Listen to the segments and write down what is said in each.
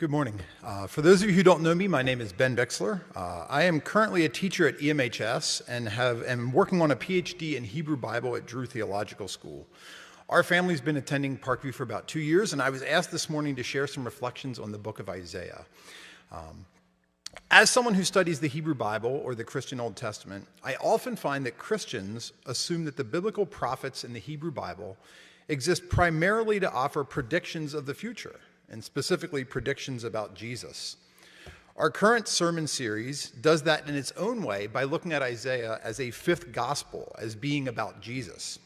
Good morning. For those of you who don't know me, my name is Ben Bixler. I am currently a teacher at EMHS and am working on a PhD in Hebrew Bible at Drew Theological School. Our family's been attending Park View for about 2 years, and I was asked this morning to share some reflections on the book of Isaiah. As someone who studies the Hebrew Bible or the Christian Old Testament, I often find that Christians assume that the biblical prophets in the Hebrew Bible exist primarily to offer predictions of the future, and specifically predictions about Jesus. Our current sermon series does that in its own way by looking at Isaiah as a fifth gospel, as being about Jesus.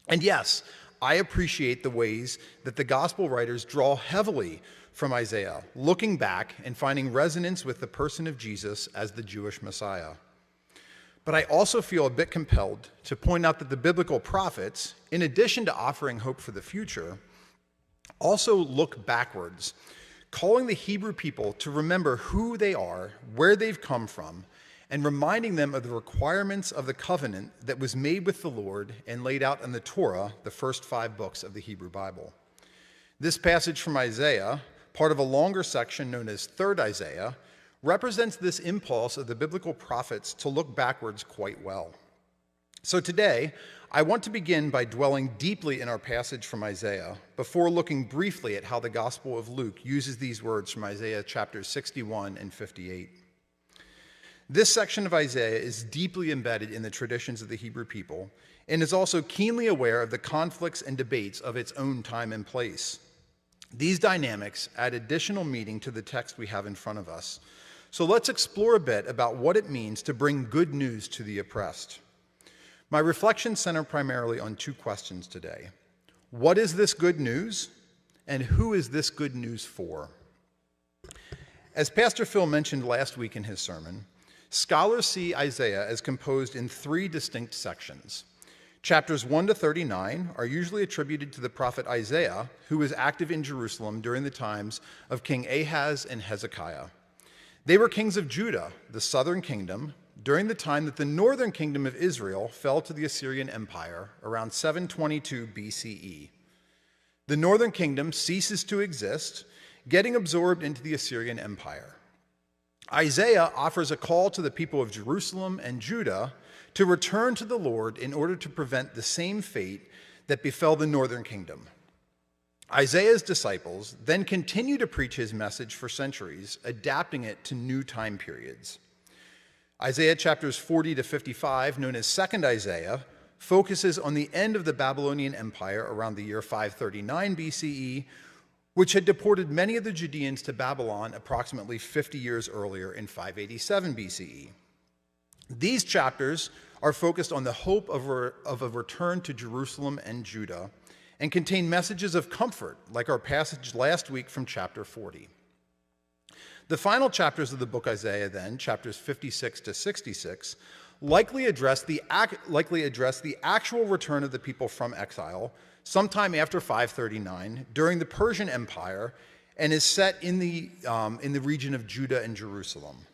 And yes, I appreciate the ways that the gospel writers draw heavily from Isaiah, looking back and finding resonance with the person of Jesus as the Jewish Messiah. But I also feel a bit compelled to point out that the biblical prophets, in addition to offering hope for the future, also look backwards, calling the Hebrew people to remember who they are, where they've come from, and reminding them of the requirements of the covenant that was made with the Lord and laid out in the Torah, the first 5 books of the Hebrew Bible. This passage from Isaiah, part of a longer section known as 3rd Isaiah, represents this impulse of the biblical prophets to look backwards quite well. So today, I want to begin by dwelling deeply in our passage from Isaiah before looking briefly at how the Gospel of Luke uses these words from Isaiah chapters 61 and 58. This section of Isaiah is deeply embedded in the traditions of the Hebrew people and is also keenly aware of the conflicts and debates of its own time and place. These dynamics add additional meaning to the text we have in front of us. So let's explore a bit about what it means to bring good news to the oppressed. My reflections center primarily on 2 questions today. What is this good news, and who is this good news for? As Pastor Phil mentioned last week in his sermon, scholars see Isaiah as composed in 3 distinct sections. Chapters 1 to 39 are usually attributed to the prophet Isaiah, who was active in Jerusalem during the times of King Ahaz and Hezekiah. They were kings of Judah, the southern kingdom, during the time that the northern kingdom of Israel fell to the Assyrian Empire around 722 BCE. The northern kingdom ceases to exist, getting absorbed into the Assyrian Empire. Isaiah offers a call to the people of Jerusalem and Judah to return to the Lord in order to prevent the same fate that befell the northern kingdom. Isaiah's disciples then continue to preach his message for centuries, adapting it to new time periods. Isaiah chapters 40 to 55, known as 2nd Isaiah, focuses on the end of the Babylonian Empire around the year 539 BCE, which had deported many of the Judeans to Babylon approximately 50 years earlier in 587 BCE. These chapters are focused on the hope of a return to Jerusalem and Judah and contain messages of comfort, like our passage last week from chapter 40. The final chapters of the book Isaiah, then, chapters 56 to 66, likely address the actual return of the people from exile sometime after 539 during the Persian Empire, and is set in the region of Judah and Jerusalem.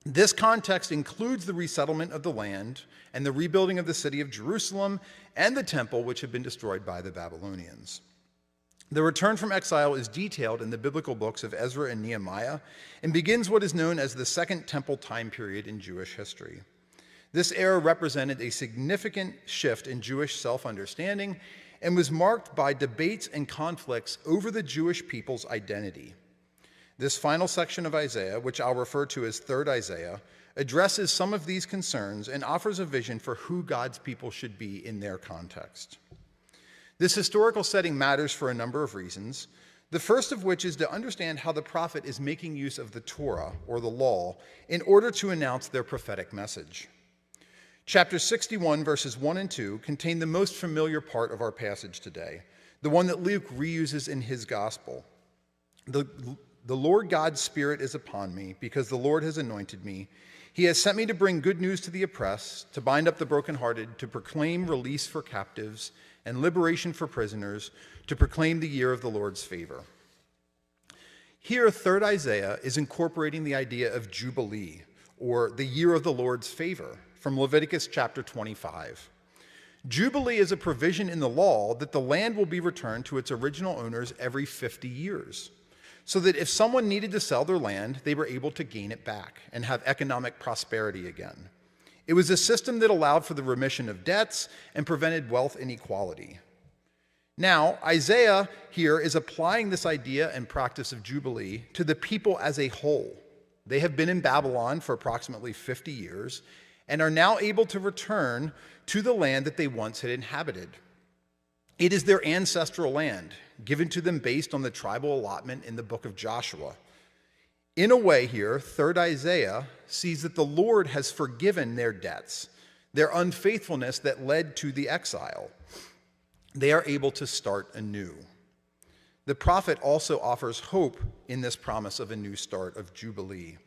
This context includes the resettlement of the land and the rebuilding of the city of Jerusalem and the temple, which had been destroyed by the Babylonians. The return from exile is detailed in the biblical books of Ezra and Nehemiah and begins what is known as the Second Temple time period in Jewish history. This era represented a significant shift in Jewish self-understanding and was marked by debates and conflicts over the Jewish people's identity. This final section of Isaiah, which I'll refer to as 3rd Isaiah, addresses some of these concerns and offers a vision for who God's people should be in their context. This historical setting matters for a number of reasons, the first of which is to understand how the prophet is making use of the Torah, or the law, in order to announce their prophetic message. Chapter 61, verses 1 and 2, contain the most familiar part of our passage today, the one that Luke reuses in his gospel. The Lord God's Spirit is upon me, because the Lord has anointed me. He has sent me to bring good news to the oppressed, to bind up the brokenhearted, to proclaim release for captives, and liberation for prisoners, to proclaim the year of the Lord's favor. Here, 3rd Isaiah is incorporating the idea of Jubilee, or the year of the Lord's favor, from Leviticus chapter 25. Jubilee is a provision in the law that the land will be returned to its original owners every 50 years. so that if someone needed to sell their land, they were able to gain it back and have economic prosperity again. It was a system that allowed for the remission of debts and prevented wealth inequality. Now, Isaiah here is applying this idea and practice of Jubilee to the people as a whole. They have been in Babylon for approximately 50 years and are now able to return to the land that they once had inhabited. It is their ancestral land, given to them based on the tribal allotment in the book of Joshua. In a way here, 3rd Isaiah sees that the Lord has forgiven their debts, their unfaithfulness that led to the exile. They are able to start anew. The prophet also offers hope in this promise of a new start of Jubilee.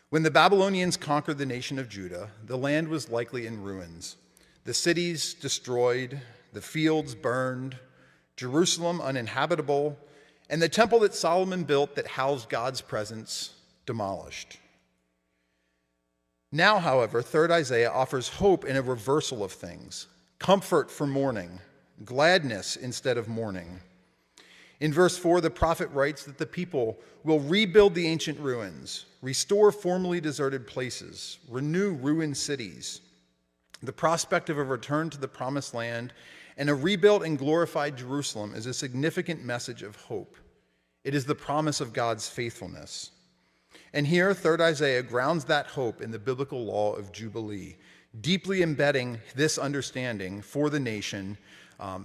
When the Babylonians conquered the nation of Judah, the land was likely in ruins, the cities destroyed, the fields burned, Jerusalem uninhabitable, and the temple that Solomon built that housed God's presence demolished. Now, however, 3rd Isaiah offers hope in a reversal of things, comfort for mourning, gladness instead of mourning. In verse 4, the prophet writes that the people will rebuild the ancient ruins, restore formerly deserted places, renew ruined cities. The prospect of a return to the promised land and a rebuilt and glorified Jerusalem is a significant message of hope. It is the promise of God's faithfulness. And here, 3rd Isaiah grounds that hope in the biblical law of Jubilee, deeply embedding this understanding for the nation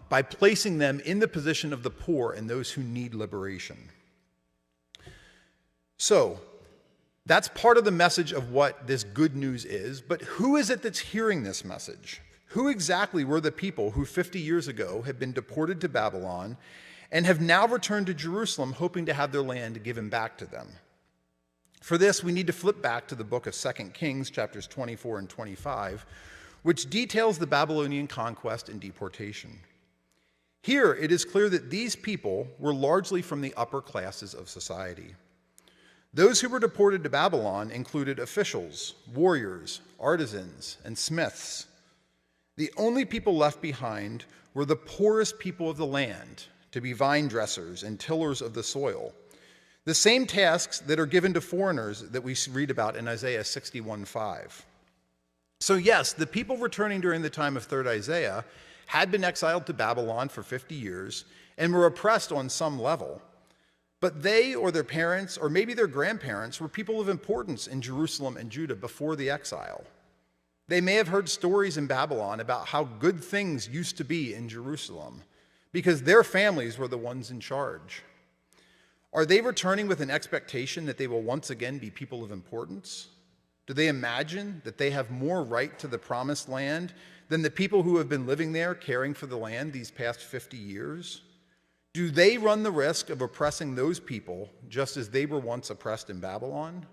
by placing them in the position of the poor and those who need liberation. So, that's part of the message of what this good news is, but who is it that's hearing this message? Who exactly were the people who 50 years ago had been deported to Babylon and have now returned to Jerusalem hoping to have their land given back to them? For this, we need to flip back to the book of 2 Kings, chapters 24 and 25, which details the Babylonian conquest and deportation. Here, it is clear that these people were largely from the upper classes of society. Those who were deported to Babylon included officials, warriors, artisans, and smiths. The only people left behind were the poorest people of the land, to be vine dressers and tillers of the soil. The same tasks that are given to foreigners that we read about in Isaiah 61:5. So yes, the people returning during the time of 3rd Isaiah had been exiled to Babylon for 50 years and were oppressed on some level. But they or their parents or maybe their grandparents were people of importance in Jerusalem and Judah before the exile. They may have heard stories in Babylon about how good things used to be in Jerusalem because their families were the ones in charge. Are they returning with an expectation that they will once again be people of importance? Do they imagine that they have more right to the promised land than the people who have been living there caring for the land these past 50 years? Do they run the risk of oppressing those people just as they were once oppressed in Babylon?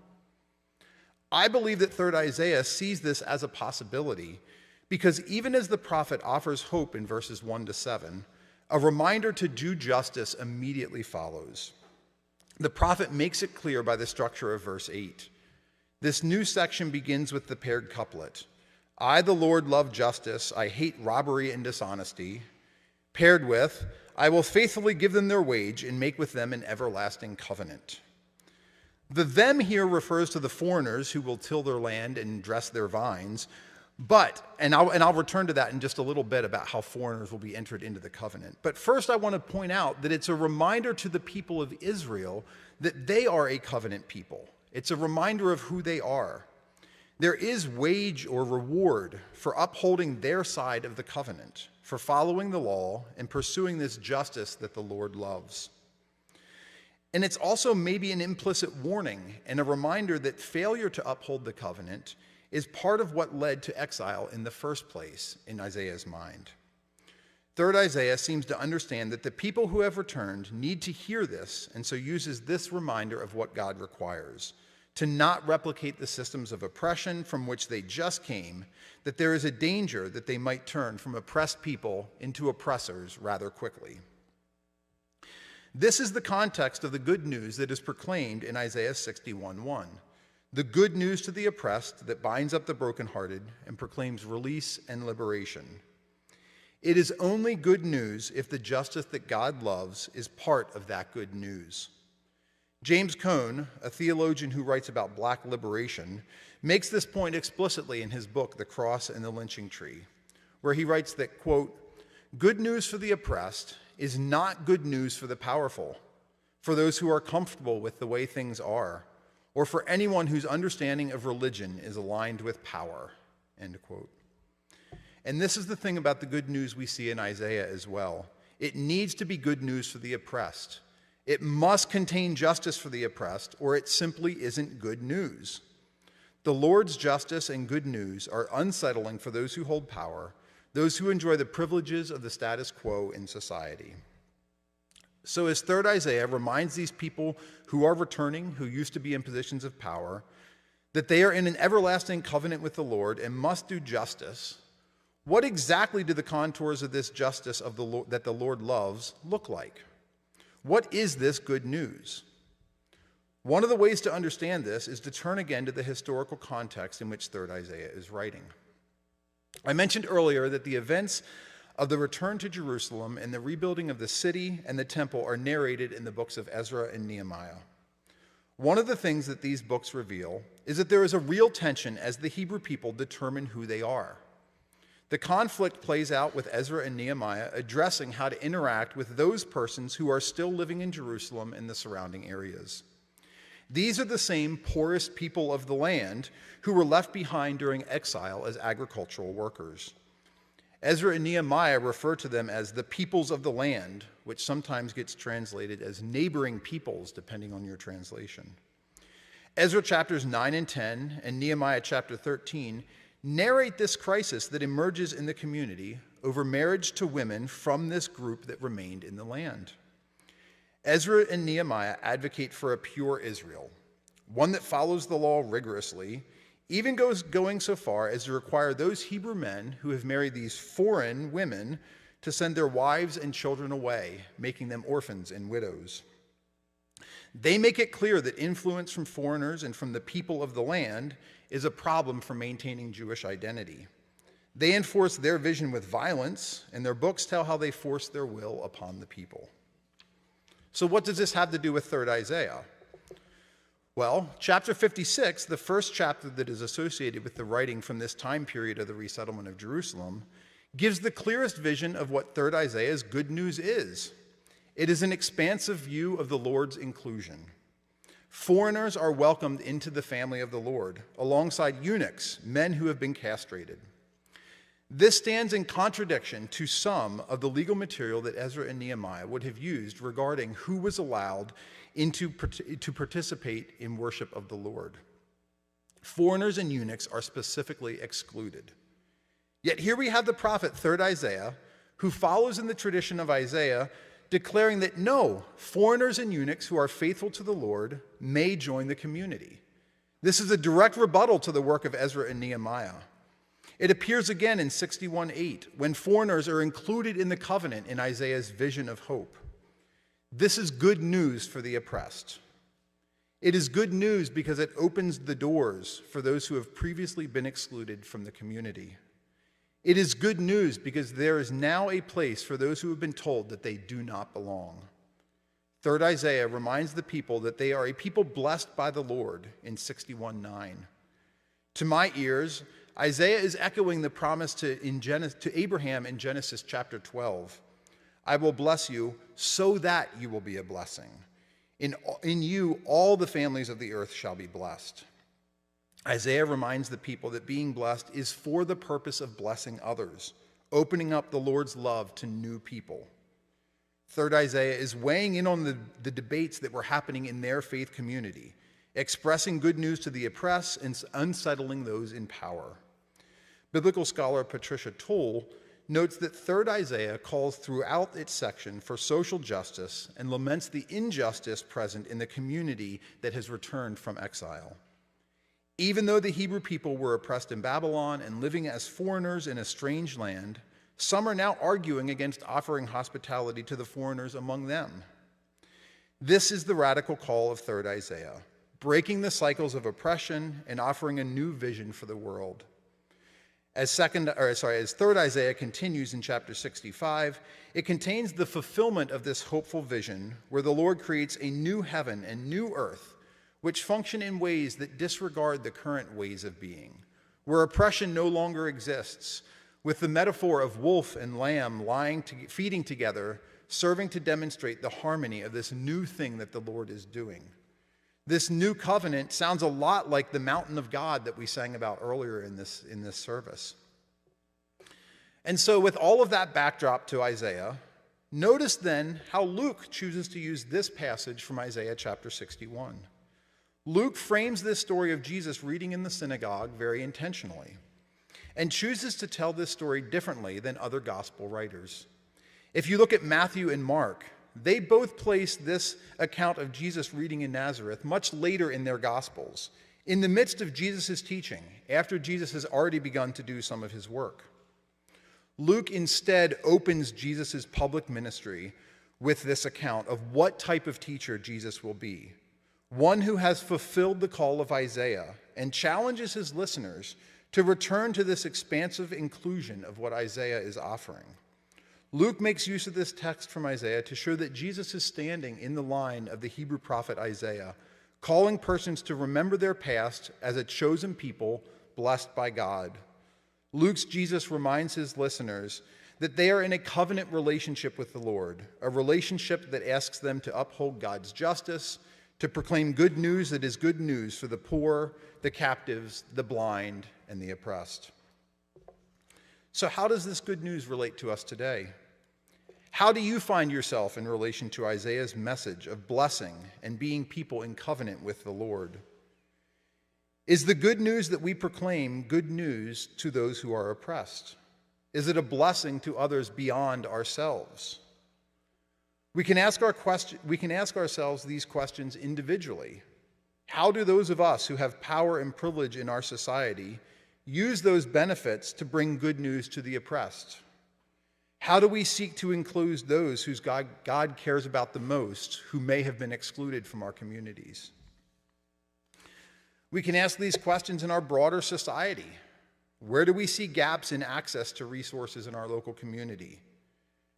I believe that 3rd Isaiah sees this as a possibility because even as the prophet offers hope in verses 1 to 7, a reminder to do justice immediately follows. The prophet makes it clear by the structure of verse 8. This new section begins with the paired couplet, I, the Lord, love justice, I hate robbery and dishonesty, paired with, I will faithfully give them their wage and make with them an everlasting covenant. The them here refers to the foreigners who will till their land and dress their vines, and I'll return to that in just a little bit about how foreigners will be entered into the covenant. But first I want to point out that it's a reminder to the people of Israel that they are a covenant people. It's a reminder of who they are. There is wage or reward for upholding their side of the covenant, for following the law and pursuing this justice that the Lord loves. And it's also maybe an implicit warning and a reminder that failure to uphold the covenant is part of what led to exile in the first place in Isaiah's mind. 3rd Isaiah seems to understand that the people who have returned need to hear this, and so uses this reminder of what God requires, to not replicate the systems of oppression from which they just came, that there is a danger that they might turn from oppressed people into oppressors rather quickly. This is the context of the good news that is proclaimed in Isaiah 61:1. The good news to the oppressed that binds up the brokenhearted and proclaims release and liberation. It is only good news if the justice that God loves is part of that good news. James Cone, a theologian who writes about black liberation, makes this point explicitly in his book, The Cross and the Lynching Tree, where he writes that, quote, "Good news for the oppressed is not good news for the powerful, for those who are comfortable with the way things are, or for anyone whose understanding of religion is aligned with power," end quote. And this is the thing about the good news we see in Isaiah as well. It needs to be good news for the oppressed. It must contain justice for the oppressed, or it simply isn't good news. The Lord's justice and good news are unsettling for those who hold power, those who enjoy the privileges of the status quo in society. So as 3rd Isaiah reminds these people who are returning, who used to be in positions of power, that they are in an everlasting covenant with the Lord and must do justice, what exactly do the contours of this justice of the Lord, that the Lord loves, look like? What is this good news? One of the ways to understand this is to turn again to the historical context in which 3rd Isaiah is writing. I mentioned earlier that the events of the return to Jerusalem and the rebuilding of the city and the temple are narrated in the books of Ezra and Nehemiah. One of the things that these books reveal is that there is a real tension as the Hebrew people determine who they are. The conflict plays out with Ezra and Nehemiah addressing how to interact with those persons who are still living in Jerusalem and the surrounding areas. These are the same poorest people of the land who were left behind during exile as agricultural workers. Ezra and Nehemiah refer to them as the peoples of the land, which sometimes gets translated as neighboring peoples, depending on your translation. Ezra chapters 9 and 10 and Nehemiah chapter 13 narrate this crisis that emerges in the community over marriage to women from this group that remained in the land. Ezra and Nehemiah advocate for a pure Israel, one that follows the law rigorously, even going so far as to require those Hebrew men who have married these foreign women to send their wives and children away, making them orphans and widows. They make it clear that influence from foreigners and from the people of the land is a problem for maintaining Jewish identity. They enforce their vision with violence, and their books tell how they force their will upon the people. So what does this have to do with 3rd Isaiah? Well, chapter 56, the first chapter that is associated with the writing from this time period of the resettlement of Jerusalem, gives the clearest vision of what 3rd Isaiah's good news is. It is an expansive view of the Lord's inclusion. Foreigners are welcomed into the family of the Lord, alongside eunuchs, men who have been castrated. This stands in contradiction to some of the legal material that Ezra and Nehemiah would have used regarding who was allowed to participate in worship of the Lord. Foreigners and eunuchs are specifically excluded. Yet here we have the prophet 3rd Isaiah, who follows in the tradition of Isaiah, declaring that no, foreigners and eunuchs who are faithful to the Lord may join the community. This is a direct rebuttal to the work of Ezra and Nehemiah. It appears again in 61:8, when foreigners are included in the covenant in Isaiah's vision of hope. This is good news for the oppressed. It is good news because it opens the doors for those who have previously been excluded from the community. It is good news because there is now a place for those who have been told that they do not belong. 3rd Isaiah reminds the people that they are a people blessed by the Lord in 61:9. To my ears, Isaiah is echoing the promise to Abraham in Genesis chapter 12. I will bless you so that you will be a blessing. In you, all the families of the earth shall be blessed. Isaiah reminds the people that being blessed is for the purpose of blessing others, opening up the Lord's love to new people. 3rd Isaiah is weighing in on the debates that were happening in their faith community, expressing good news to the oppressed and unsettling those in power. Biblical scholar Patricia Toll notes that 3rd Isaiah calls throughout its section for social justice and laments the injustice present in the community that has returned from exile. Even though the Hebrew people were oppressed in Babylon and living as foreigners in a strange land, some are now arguing against offering hospitality to the foreigners among them. This is the radical call of 3rd Isaiah, breaking the cycles of oppression and offering a new vision for the world. As third Isaiah continues in chapter 65, it contains the fulfillment of this hopeful vision where the Lord creates a new heaven and new earth, which function in ways that disregard the current ways of being, where oppression no longer exists, with the metaphor of wolf and lamb feeding together, serving to demonstrate the harmony of this new thing that the Lord is doing. This new covenant sounds a lot like the mountain of God that we sang about earlier in this service. And so with all of that backdrop to Isaiah, notice then how Luke chooses to use this passage from Isaiah chapter 61. Luke frames this story of Jesus reading in the synagogue very intentionally and chooses to tell this story differently than other gospel writers. If you look at Matthew and Mark, they both place this account of Jesus reading in Nazareth much later in their Gospels, in the midst of Jesus' teaching, after Jesus has already begun to do some of his work. Luke instead opens Jesus' public ministry with this account of what type of teacher Jesus will be, one who has fulfilled the call of Isaiah and challenges his listeners to return to this expansive inclusion of what Isaiah is offering. Luke makes use of this text from Isaiah to show that Jesus is standing in the line of the Hebrew prophet Isaiah, calling persons to remember their past as a chosen people blessed by God. Luke's Jesus reminds his listeners that they are in a covenant relationship with the Lord, a relationship that asks them to uphold God's justice, to proclaim good news that is good news for the poor, the captives, the blind, and the oppressed. So how does this good news relate to us today? How do you find yourself in relation to Isaiah's message of blessing and being people in covenant with the Lord? Is the good news that we proclaim good news to those who are oppressed? Is it a blessing to others beyond ourselves? We can ask ourselves these questions individually. How do those of us who have power and privilege in our society use those benefits to bring good news to the oppressed? How do we seek to include those whose God cares about the most, who may have been excluded from our communities? We can ask these questions in our broader society. Where do we see gaps in access to resources in our local community?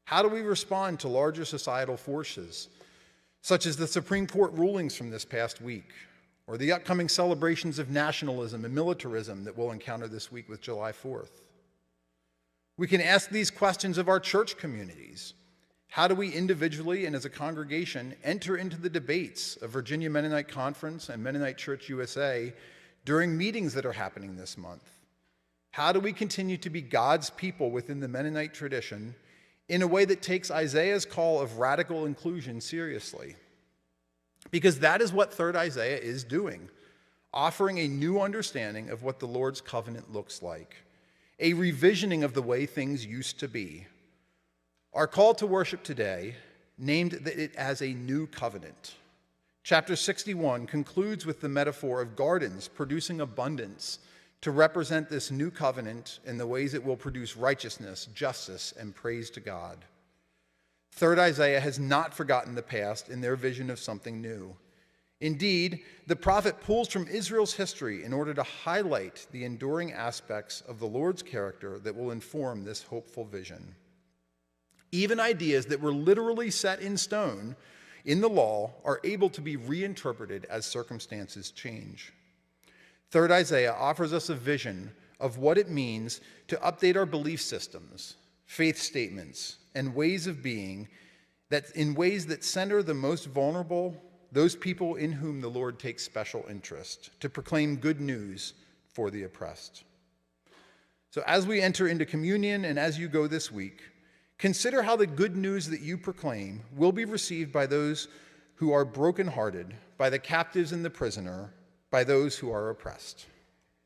How do we respond to larger societal forces, such as the Supreme Court rulings from this past week, or the upcoming celebrations of nationalism and militarism that we'll encounter this week with July 4th? We can ask these questions of our church communities. How do we individually and as a congregation enter into the debates of Virginia Mennonite Conference and Mennonite Church USA during meetings that are happening this month? How do we continue to be God's people within the Mennonite tradition in a way that takes Isaiah's call of radical inclusion seriously? Because that is what third Isaiah is doing, offering a new understanding of what the Lord's covenant looks like, a revisioning of the way things used to be. Our call to worship today named it as a new covenant. Chapter 61 concludes with the metaphor of gardens producing abundance to represent this new covenant in the ways it will produce righteousness, justice, and praise to God. Third Isaiah has not forgotten the past in their vision of something new. Indeed, the prophet pulls from Israel's history in order to highlight the enduring aspects of the Lord's character that will inform this hopeful vision. Even ideas that were literally set in stone in the law are able to be reinterpreted as circumstances change. Third Isaiah offers us a vision of what it means to update our belief systems, faith statements, and ways of being in ways that center the most vulnerable, those people in whom the Lord takes special interest, to proclaim good news for the oppressed. So as we enter into communion and as you go this week, consider how the good news that you proclaim will be received by those who are brokenhearted, by the captives and the prisoner, by those who are oppressed.